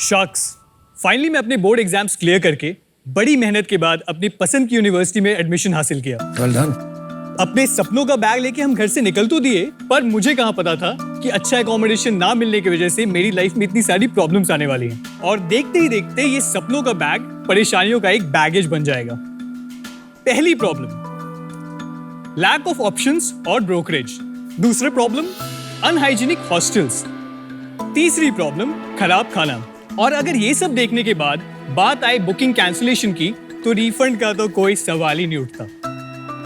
Shocks, finally मैं अपने board exams clear करके बड़ी मेहनत के बाद अपनी पसंद की यूनिवर्सिटी में एडमिशन हासिल किया। Well done. अपने सपनों का बैग लेके हम घर से निकल तो दिए, पर मुझे कहाँ पता था कि अच्छा एकोमोडेशन ना मिलने की वजह से मेरी लाइफ में इतनी सारी प्रॉब्लम्स आने वाली हैं। और देखते ही देखते ये सपनों का बैग परेशानियों का एक बैगेज बन जाएगा। पहली प्रॉब्लम, लैक ऑफ ऑप्शंस और ब्रोकरेज। दूसरा प्रॉब्लम, अनहाइजीनिक हॉस्टल्स। तीसरी प्रॉब्लम, खराब खाना। और अगर ये सब देखने के बाद बात आए बुकिंग कैंसिलेशन की, तो रिफंड का तो कोई सवाल ही नहीं उठता।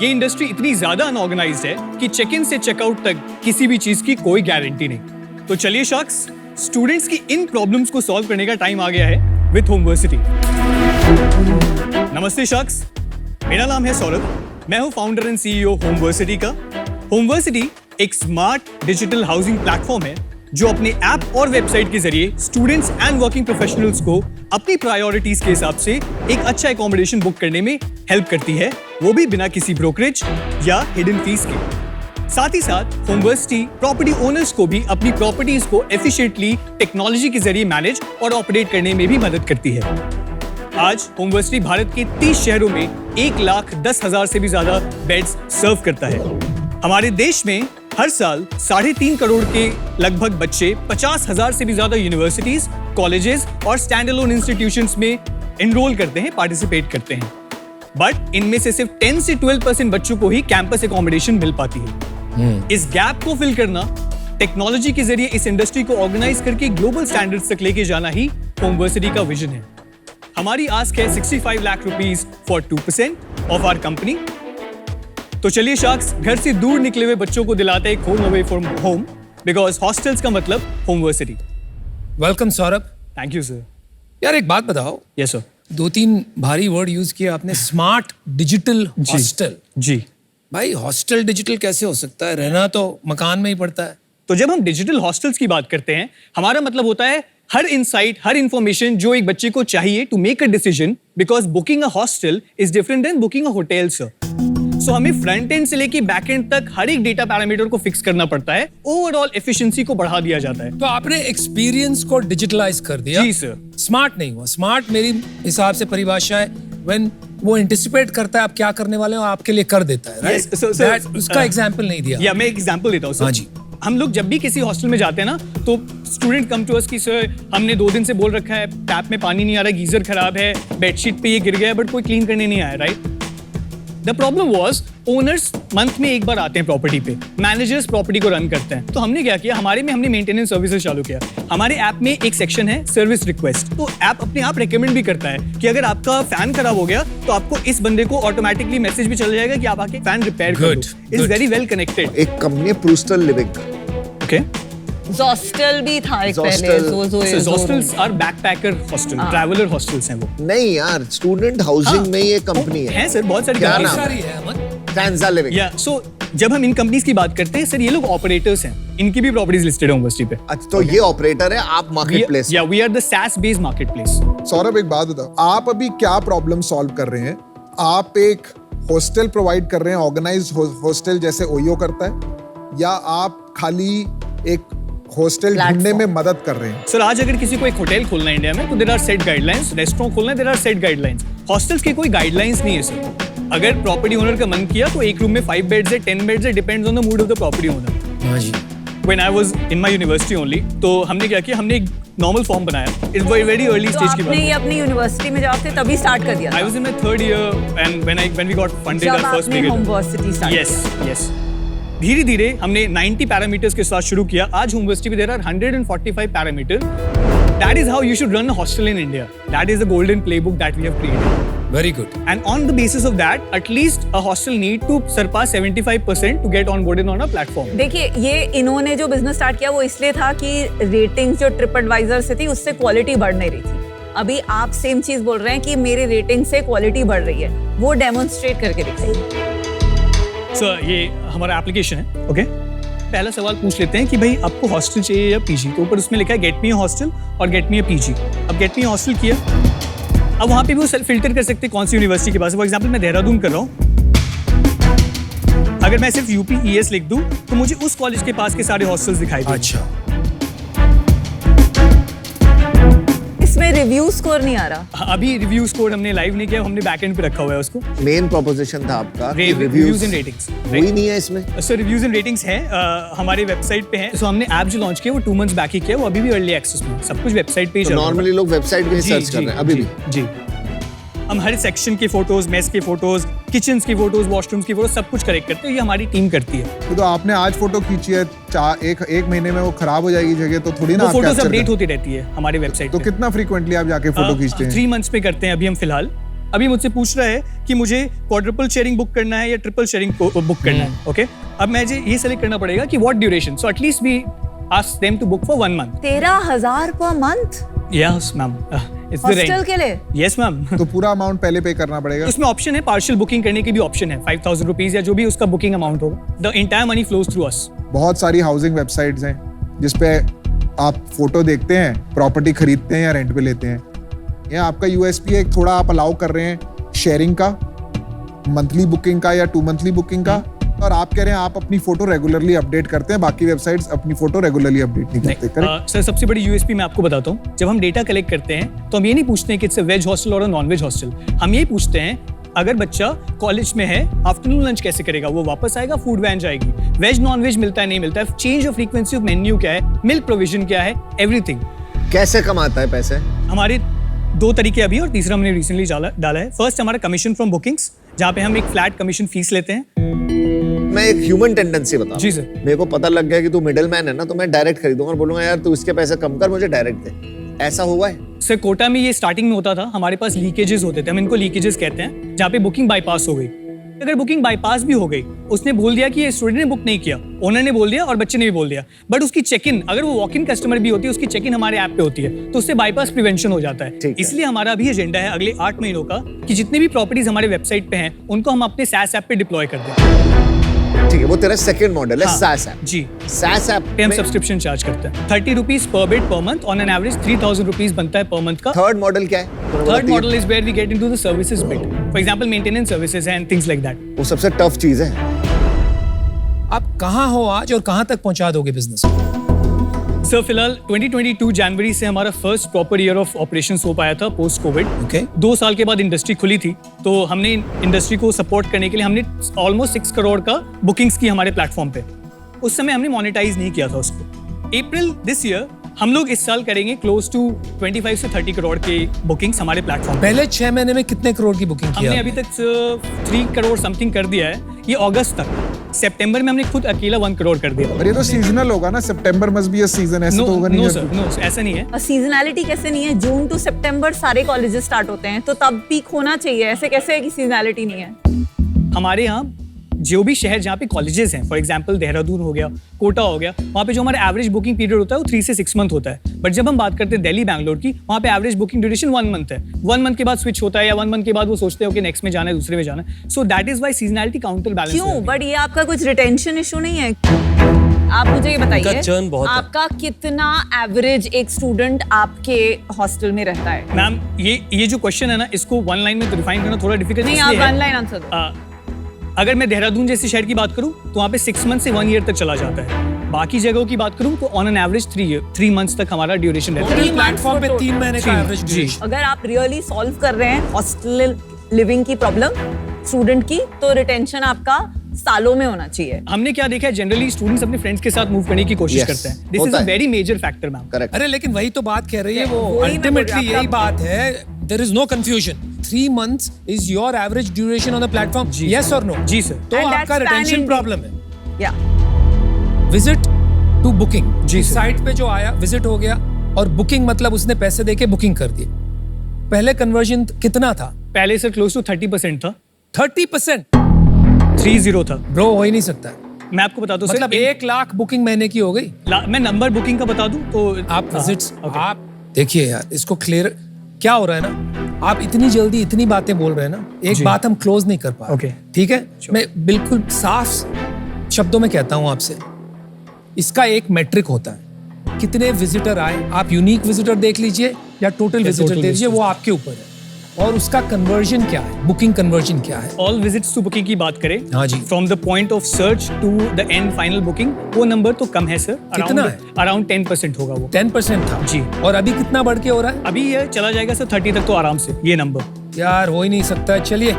ये इंडस्ट्री इतनी ज्यादा अनऑर्गेनाइज्ड है कि चेक इन से चेकआउट तक किसी भी चीज की कोई गारंटी नहीं। तो चलिए शॉक्स, स्टूडेंट्स की इन प्रॉब्लम्स को सॉल्व करने का टाइम आ गया है विद होमवर्सिटी। नमस्ते शॉक्स, मेरा नाम है सौरभ। मैं हूं फाउंडर एंड सीईओ होमवर्सिटी का। होमवर्सिटी एक स्मार्ट डिजिटल हाउसिंग प्लेटफॉर्म है जो अपने ऐप और वेबसाइट के जरिए स्टूडेंट्स एंड वर्किंग प्रोफेशनल्स को अपनी प्रायोरिटीज के हिसाब से एक अच्छा एकोमोडेशन बुक करने में हेल्प करती है, वो भी बिना किसी ब्रोकरेज या हिडन फीस के। साथ ही साथ होमवर्सिटी प्रॉपर्टी ओनर्स को भी अपनी प्रॉपर्टीज को एफिशिएंटली टेक्नोलॉजी के जरिए मैनेज और ऑपरेट करने में भी मदद करती है। आज होमवर्सिटी भारत के 30 शहरों में 1,10,000 से भी ज्यादा बेड्स सर्व करता है। हमारे देश में हर साल 3.5 करोड़ के लगभग बच्चे 50,000 से भी ज्यादा यूनिवर्सिटीज, कॉलेजेस और स्टैंड अलोन इंस्टीट्यूशंस में एनरोल करते हैं, पार्टिसिपेट करते हैं। बट इनमें से सिर्फ 10 से 12% बच्चों को ही कैंपस एकोमोडेशन मिल पाती है। इस गैप को फिल करना, टेक्नोलॉजी के जरिए इस इंडस्ट्री को ऑर्गेनाइज करके ग्लोबल स्टैंडर्ड्स तक लेके जाना ही होमवर्सिटी का विजन है। हमारी आस्क है 65 lakh rupees for 2% of our company. तो चलिए शॉक्स, घर से दूर निकले हुए बच्चों को दिलाते हैं home away from home, because hostels का मतलब Homeversity. Welcome Saurabh. Thank you sir. यार एक बात बताओ। Yes sir. 2-3 भारी वर्ड यूज किया आपने, स्मार्ट डिजिटल हॉस्टल। जी भाई हॉस्टल डिजिटल कैसे हो सकता है? रहना तो मकान में ही पड़ता है। तो जब हम डिजिटल हॉस्टल्स की बात करते हैं, हमारा मतलब होता है हर इनसाइट, हर इंफॉर्मेशन जो एक बच्चे को चाहिए to make a decision, because booking a hostel is different than booking a hotel sir. So हमें फ्रंट एंड से लेके बैक एंड तक हर एक डेटा पैरामीटर को फिक्स करना पड़ता है। ओवरऑल एफिशिएंसी को बढ़ा दिया जाता है। तो आपने एक्सपीरियंस को डिजिटलाइज कर दिया। जी सर। स्मार्ट नहीं हुआ। स्मार्ट मेरी हिसाब से परिभाषा है व्हेन वो एंटिसिपेट करता है आप क्या करने वाले हो, आपके लिए कर देता है, राइट? Yes, उसका एग्जांपल नहीं दिया। या मैं एक एग्जांपल देता हूँ सर। हाँ जी। हम लोग जब भी किसी हॉस्टल में जाते हैं ना, तो स्टूडेंट कम टू अस कि सर हमने 2 दिन से बोल रखा है टैप में पानी नहीं आ रहा, गीजर खराब है, बेडशीट पे ये गिर गया, बट कोई क्लीन करने नहीं आया, right? The problem was owners month में एक बार आते हैं प्रॉपर्टी पे, मैनेजर्स प्रॉपर्टी को रन करते हैं। तो हमने क्या किया, हमने मेंटेनेंस सर्विसेज चालू किया। हमारे ऐप में एक सेक्शन है सर्विस रिक्वेस्ट। तो ऐप अपने आप रेकमेंड भी करता है कि अगर आपका फैन खराब हो गया तो आपको इस बंदे को ऑटोमेटिकली मैसेज भी चल जाएगा कि आप आके फैन रिपेयर कर दो। It's very well connected. एक कंपनी प्रूस्टल लिविंग। ओके। हॉस्टल भी था एक पहले। Hostels are backpacker hostel, traveller hostels हैं वो। नहीं यार, स्टूडेंट हाउसिंग में ये कंपनी है सर, बहुत सारी क्या companies नाम सारी है अमन। कैंजा लिविंग। या सो जब हम इन कंपनीज की बात करते हैं सर, ये लोग ऑपरेटर्स हैं, इनकी भी प्रॉपर्टीज लिस्टेड है होमवर्सिटी पे। अच्छा, तो ये ऑपरेटर है, आप मार्केट प्लेस। या we are the SaaS based marketplace. Saurabh एक बात बताओ, आप अभी क्या प्रॉब्लम सॉल्व कर रहे हैं? आप एक हॉस्टल प्रोवाइड कर रहे हैं, ऑर्गेनाइज्ड हॉस्टल जैसे ओयो करता है, या आप खाली एक हॉस्टल ढूंढने में मदद कर रहे हैं? सर आज अगर किसी को एक होटल खोलना है इंडिया में, तो there are set guidelines. Restaurant खोलना है, there are set guidelines. Hostels की कोई गाइडलाइंस नहीं है सर। अगर प्रॉपर्टी ओनर का मन किया तो एक रूम में 5 बेड्स है, 10 बेड्स है, depends on the mood off the property owner. हाँ जी। When I was in my university only, तो हमने क्या किया, हमने एक नॉर्मल फॉर्म बनाया। It's very early तो stage की बात आपने ये अपनी यूनिवर्सिटी में जब थे तभी स्टार्ट कर दिया था? I was in my 3rd year and when we got funded our first big Homeversity start yes धीरे धीरे हमने 90 पैरामीटर्स के साथ शुरू किया। आज होमवर्सिटी में there are 145 parameter. That is how you should run a hostel in India. That is the golden playbook that we have created. Very good. And on the basis of that, at least a hostel need to surpass 75% to get onboarded on our platform. देखिए, ये इन्होंने जो business start किया वो इसलिए था कि ratings जो ट्रिप एडवाइजर से थी उससे क्वालिटी बढ़ नहीं रही थी। अभी आप सेम चीज बोल रहे हैं कि मेरे रेटिंग से क्वालिटी बढ़ रही है, वो डेमोन्स्ट्रेट करके दिखाइए। सर ये हमारा एप्लीकेशन है। ओके, पहला सवाल पूछ लेते हैं कि भाई आपको हॉस्टल चाहिए या पीजी। तो ऊपर उसमें लिखा है गेट मी हॉस्टल और गेट मी अ पीजी। अब गेट मी हॉस्टल किया, अब वहाँ पे भी वो सेल्फ फिल्टर कर सकते हैं कौन सी यूनिवर्सिटी के पास है। फॉर एग्जाम्पल मैं देहरादून कर रहा हूँ, अगर मैं सिर्फ UP-ES लिख दूं तो मुझे उस कॉलेज के पास के सारे हॉस्टल्स दिखाई देंगे। अच्छा। रिव्यू स्कोर नहीं आ रहा। अभी रिव्यू स्कोर हमने लाइव नहीं किया, हमने बैक एंड पे रखा हुआ है उसको। मेन प्रोपोजिशन था आपका रिव्यूज एंड रेटिंग्स वही नहीं है इसमें। सर रिव्यूज एंड रेटिंग्स है हमारे वेबसाइट पे है। तो हमने ऐप जो लॉन्च किया वो 2 मंथ्स बैक ही किया, वो अभी भी अर्ली एक्सेस में, सब कुछ वेबसाइट पे ही चल रहा है। नॉर्मली लोग वेबसाइट पे सर्च कर रहे हैं अभी भी। जी हम हर सेक्शन की फोटोज, मेस की फोटोज, किचन्स की फोटोज, वॉशरूम्स की फोटोज सब कुछ कलेक्ट करते हैं, ये हमारी टीम करती है। तो आपने आज फोटो खींची है, एक महीने में वो खराब हो जाएगी जगह, तो थोड़ी ना वो फोटोज अपडेट होती रहती है हमारे वेबसाइट तो पे। कितना फ्रीक्वेंटली आप जाके फोटो खींचते हैं? 3 मंथ्स पे करते हैं अभी हम फिलहाल। अभी मुझसे पूछ रहा है कि मुझे क्वाड्रुपल शेयरिंग बुक करना है या ट्रिपल शेयरिंग बुक करना है। ओके, अब मुझे ये सेलेक्ट करना पड़ेगा कि what duration, so at least we ask them to book for 1 month. 13,000 पर month yes ma'am, it's the hostel rent. के लिए? Yes ma'am. तो पूरा अमाउंट पहले पे करना पड़ेगा? उसमें ऑप्शन है, पार्शियल बुकिंग करने की भी ऑप्शन है, 5,000 रुपीज या जो भी उसका बुकिंग अमाउंट होगा। The entire money flows through us. बहुत सारी हाउसिंग वेबसाइट्स हैं जिसपे आप फोटो देखते हैं, प्रॉपर्टी खरीदते हैं या रेंट पे लेते हैं। या आपका यूएसपी है, थोड़ा आप अलाउ कर रहे हैं शेयरिंग का, मंथली बुकिंग का या 2 मंथली बुकिंग का, और आप कह रहे हैं आप अपनी फोटो रेगुलरली अपडेट करते हैं, बाकी वेबसाइट्स अपनी फोटो रेगुलरली अपडेट नहीं करते। करेक्ट? सर सबसे बड़ी यूएसपी मैं आपको बताता हूँ, जब हम डेटा कलेक्ट करते हैं तो हम ये नहीं पूछते हैं कि इट्स अ वेज हॉस्टल और नॉन वेज हॉस्टल। हम ये पूछते हैं अगर बच्चा कॉलेज में है, आफ्टरनून लंच कैसे करेगा, वो वापस आएगा, फूड वैन जाएगी, वेज नॉन वेज मिलता है नहीं मिलता है, change of frequency of menu क्या है, मिल्क प्रोविजन क्या है, एवरीथिंग। कैसे कमाता है पैसे? हमारे 2 तरीके अभी और तीसरा हमने रिसेंटली डाला है। फर्स्ट हमारा कमीशन फ्रॉम बुकिंग्स, जहाँ पे हम एक फ्लैट कमीशन फीस लेते हैं। मैं एक ह्यूमन टेंडेंसी बता जी सर। मेरे को पता लग गया कि तू मिडिल मैन है ना, तो मैं डायरेक्ट खरीदूंगा और बोलूंगा यार तू इसके पैसे कम कर, मुझे डायरेक्ट दे। ऐसा हुआ है? सर कोटा में ये स्टार्टिंग में होता था, हमारे पास लीकेजेस होते थे, हम इनको लीकेजेस कहते हैं, जहाँ पे बुकिंग बाईपास हो गई। अगर बुकिंग बाईपास भी हो गई, उसने बोल दिया कि ये स्टूडेंट ने बुक नहीं किया, ओनर ने बोल दिया और बच्चे ने भी बोल दिया, बट उसकी चेक इन, अगर वो वॉक इन कस्टमर भी होती है, उसकी चेक इन हमारे ऐप पे होती है, तो उससे बाईपास प्रिवेंशन हो जाता है। इसलिए हमारा भी एजेंडा है अगले 8 महीनों का कि जितने भी प्रॉपर्टीज हमारे वेबसाइट पे हैं उनको हम अपने SaaS ऐप पे डिप्लॉय कर दें। ठीक है, वो तेरा सेकंड मॉडल है SaaS ऐप। जी, SaaS ऐप पे हम सब्सक्रिप्शन चार्ज करते हैं 30 rupees per bed per month, on an average 3,000 rupees बनता है पर मंथ का। थर्ड मॉडल क्या है? Third model is where we get into the services bit, for example maintenance services and things like that. वो सबसे tough चीज है। आप कहाँ हो आज और कहाँ तक पहुंचा दोगे बिजनेस? सर फिलहाल 2022 जनवरी से हमारा first proper year of operations हो पाया था पोस्ट कोविड। ओके। 2 साल के बाद इंडस्ट्री खुली थी, तो हमने इंडस्ट्री को सपोर्ट करने के लिए हमने ऑलमोस्ट 6 करोड़ का बुकिंग्स की हमारे प्लेटफॉर्म पे। उस समय हमने मोनेटाइज नहीं किया था उसको। अप्रैल दिस ईयर हम लोग इस साल करेंगे क्लोज टू 25 से 30 करोड़ के बुकिंग्स हमारे प्लेटफॉर्म। पहले 6 महीने में कितने करोड़ की बुकिंग किया? हमने अभी तक 3 करोड़ समथिंग कर दिया है, ये अगस्त तक। सितंबर में हमने खुद अकेला 1 करोड़ कर दिया। और ये तो सीजनल होगा ना, सितंबर मस्ट बी अ सीजन, ऐसे तो होगा नहीं। नो सर, नो ऐसा नहीं है। सीजनैलिटी कैसे नहीं है? जून टू सितंबर सारे कॉलेजेस स्टार्ट होते हैं, तो तब पीक होना चाहिए, ऐसे कैसे है कि सीजनैलिटी नहीं है? हमारे यहाँ जो भी शहर जहाँ पे कॉलेजेस हैं, फॉर एग्जांपल देहरादून हो गया, कोटा हो गया, वहाँ पे जो हमारा एवरेज बुकिंग पीरियड होता है वो 3 से 6 मंथ होता है। बट जब हम बात करते हैं दिल्ली बैंगलोर की, वहाँ पे एवरेज बुकिंग ड्यूरेशन 1 मंथ है। 1 मंथ के बाद स्विच होता है या 1 मंथ के बाद वो सोचते हो कि नेक्स्ट में जाना है, दूसरे में जाना है। So that is why seasonality counterbalance. क्यों? बट ये आपका कुछ रिटेंशन इशू नहीं है? आप मुझे ये बताइए, churn बहुत है। आपका कितना एवरेज एक स्टूडेंट आपके हॉस्टल में रहता है? मैम ये जो क्वेश्चन है ना, इसको 1 लाइन में डिफाइन करना थोड़ा डिफिकल्ट नहीं, आप 1 लाइन आंसर दो। अगर मैं देहरादून जैसे शहर की बात करूं तो वहाँ पे 6 मंथ से 1 ईयर तक चला जाता है। बाकी जगहों की बात करूं तो ऑन एन एवरेज 3 मंथ्स तक हमारा ड्यूरेशन रहता है। प्लेटफॉर्म पे 3 महीने का एवरेज ड्यूरेशन। अगर आप रियली सॉल्व कर रहे हैं हॉस्टल लिविंग की प्रॉब्लम स्टूडेंट की, तो रिटेंशन आपका सालों में होना चाहिए। हमने क्या देखा है, जनरली स्टूडेंट्स अपने फ्रेंड्स के साथ मूव करने की कोशिश Yes, करते हैं। दिस इज होता अ है। Very major factor ma'am. Correct. अरे लेकिन वही तो बात कह रही है वो, वही मैं बोल रही अल्टीमेटली हूँ, यही आपका- बात है। There is no confusion. 3 months is your average duration on the platform, yes और नो? जी सर। तो And आपका that's रिटेंशन pan-India. प्रॉब्लम है। या विजिट टू बुकिंग, जी सर। साइट पे जो आया विजिट हो गया, और बुकिंग मतलब उसने पैसे देके बुकिंग कर दी। पहले कन्वर्जन कितना था? पहले सर क्लोज टू 30% था। 30%? 30 था। ब्रो हो ही नहीं सकता। मैं आपको बता दूं सर, मतलब 1 लाख बुकिंग महीने की हो गई। मैं नंबर बुकिंग का बता दूं तो आप विजिट्स, okay. आप देखिए यार, इसको क्लियर क्या हो रहा है ना, आप इतनी जल्दी इतनी बातें बोल रहे हैं ना, एक बात हम क्लोज नहीं कर पा रहे। Okay. ठीक है, मैं बिल्कुल साफ शब्दों में कहता हूं आपसे, इसका एक मैट्रिक होता है, कितने विजिटर आए। आप यूनिक विजिटर देख लीजिए या टोटल विजिटर देख लीजिए, वो आपके ऊपर है। और उसका कन्वर्जन क्या है, बुकिंग कन्वर्जन क्या है? ऑल विजिट्स टू बुकिंग की बात करें, हाँ जी। From the point of search to the end final booking, वो नंबर तो कम है सर। कितना है? अराउंड 10% होगा वो। 10% था जी। और अभी कितना बढ़ के हो रहा है? अभी ये चला जाएगा सर 30 तक तो आराम से ये नंबर। यार हो ही नहीं सकता है। चलिए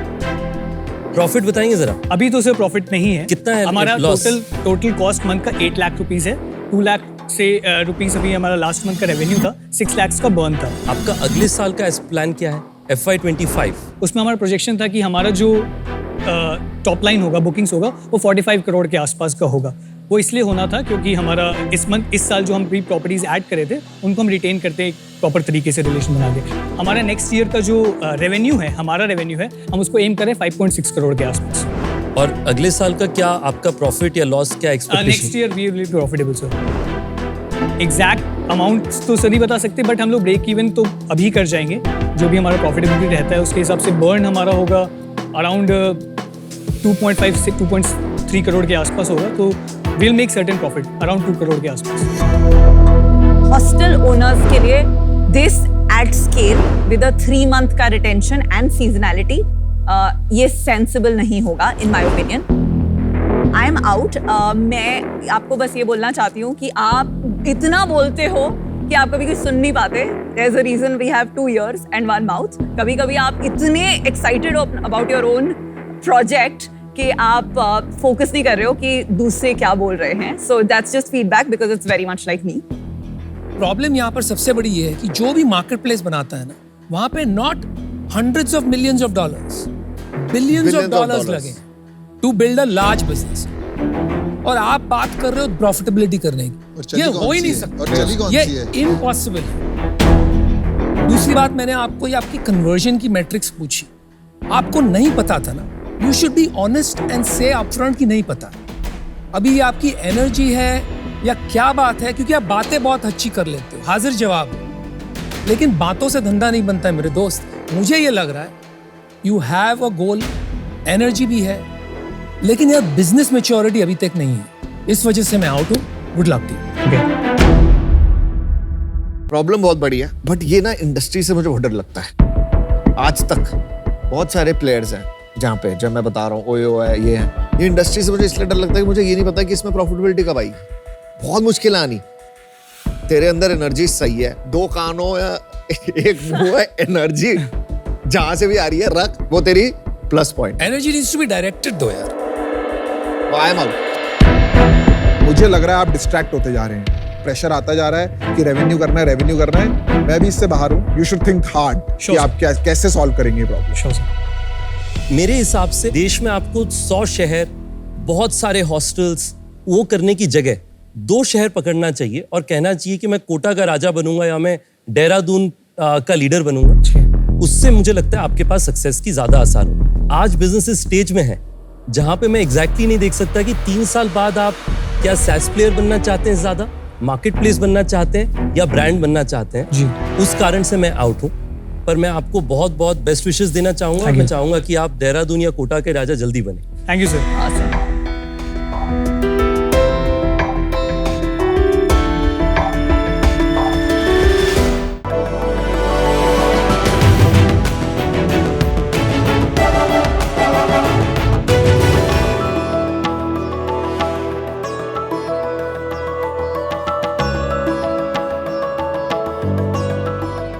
प्रॉफिट बताएंगे जरा। अभी तो सर प्रॉफिट नहीं है। कितना है हमारा loss? टोटल कॉस्ट मंथ का 8 लाख रुपीज है। 2 लाख से रुपीज अभी हमारा लास्ट मंथ का रेवेन्यू था, 6 लाख का बर्न था। आपका अगले साल का प्लान क्या है? FY25 उसमें हमारा प्रोजेक्शन था कि हमारा जो टॉप लाइन होगा, बुकिंग्स होगा, वो 45 करोड़ के आसपास का होगा। वो इसलिए होना था क्योंकि हमारा इस साल जो हम प्री प्रॉपर्टीज ऐड करे थे उनको हम रिटेन करते हैं प्रॉपर तरीके से रिलेशन बना के। हमारा नेक्स्ट ईयर का जो रेवेन्यू है, हमारा रेवेन्यू है, हम उसको एम करें 5.6 करोड़ के आसपास। और अगले साल का क्या आपका प्रॉफिट या लॉस क्या next expectation? Year we will be profitable sir. Exact amount तो सर नहीं बता सकते, बट हम लोग ब्रेक इवन तो अभी कर जाएंगे। जो भी हमारा प्रॉफिटेबिलिटी रहता है उसके हिसाब से बर्न हमारा होगा अराउंड 2.5 से 2.3 करोड़ के आसपास होगा। तो will make certain profit around 2 crore के आसपास। हॉस्टल ओनर्स के लिए this at scale with a 3 month का रिटेंशन एंड सीजनैलिटी ये सेंसिबल नहीं होगा in my opinion. I am out. मैं आपको बस ये बोलना चाहती हूँ कि आप इतना बोलते हो कि आप कभी सुन नहीं पाते। There is a reason we have 2 ears and 1 mouth। कभी कभी आप इतने एक्साइटेड हो अबाउट योर ओन प्रोजेक्ट कि आप फोकस नहीं कर रहे हो कि दूसरे क्या बोल रहे हैं। So that's just feedback because it's very much like me. Problem यहाँ पर सबसे बड़ी ये है कि जो भी मार्केट प्लेस बनाता है ना, वहां पे not hundreds of millions of dollars, billions of dollars लगे to build a large business. और आप बात कर रहे हो प्रॉफिटेबिलिटी करने की, ये हो ही नहीं सकता, ये इम्पॉसिबल है। दूसरी बात, मैंने आपको ये आपकी कन्वर्जन की मैट्रिक्स पूछी, आपको नहीं पता था ना। You should be honest and से अपफ्रंट कि नहीं पता। अभी ये आपकी एनर्जी है या क्या बात है? क्योंकि आप बातें बहुत अच्छी कर लेते हो, हाजिर जवाब है, लेकिन बातों से धंधा नहीं बनता है मेरे दोस्त। मुझे ये लग रहा है you have a goal, energy भी है, लेकिन यार बिजनेस मैच्योरिटी अभी तक नहीं है। इस वजह से मैं आउट हूं। Good luck to you. Problem बहुत बड़ी है, बट ये ना इंडस्ट्री से मुझे बहुत डर लगता है। आज तक बहुत सारे प्लेयर्स हैं जहाँ पे, जब मैं बता रहा हूँ ओयो है, ये इंडस्ट्री से मुझे इसलिए डर लगता है कि मुझे ये नहीं पता कि इसमें प्रॉफिटेबिलिटी कब आई। बहुत मुश्किल आनी। तेरे अंदर एनर्जी सही है, 2 कान हो या 1 मुंह है, एनर्जी जहां से भी आ रही है रख, वो तेरी plus point. Energy needs to be directed दो यार। I am out. मुझे लग रहा है आप डिस्ट्रैक्ट होते जा रहे हैं। प्रेशर आता जा रहा है कि रेवेन्यू करना है, रेवेन्यू करना है। मैं भी इससे बाहर हूँ। यू शुड थिंक हार्ड कि आप कैसे सॉल्व करेंगे प्रॉब्लम। Sure sir. मेरे हिसाब से देश में आपको 100 शहर, बहुत सारे हॉस्टल्स, वो करने की जगह 2 शहर पकड़ना चाहिए और कहना चाहिए कि मैं कोटा का राजा बनूंगा या मैं देहरादून का लीडर बनूंगा। उससे मुझे लगता है आपके पास सक्सेस की ज्यादा आसार हो। आज बिजनेस इस स्टेज में है जहां पे मैं एग्जैक्टली नहीं देख सकता कि 3 साल बाद आप क्या सैस प्लेयर बनना चाहते हैं, ज्यादा मार्केट प्लेस बनना चाहते हैं या ब्रांड बनना चाहते हैं। जी। उस कारण से मैं आउट हूं। पर मैं आपको बहुत बहुत बेस्ट विशेस देना चाहूंगा। मैं चाहूंगा कि आप देहरादून या कोटा के राजा जल्दी बने। Thank you sir.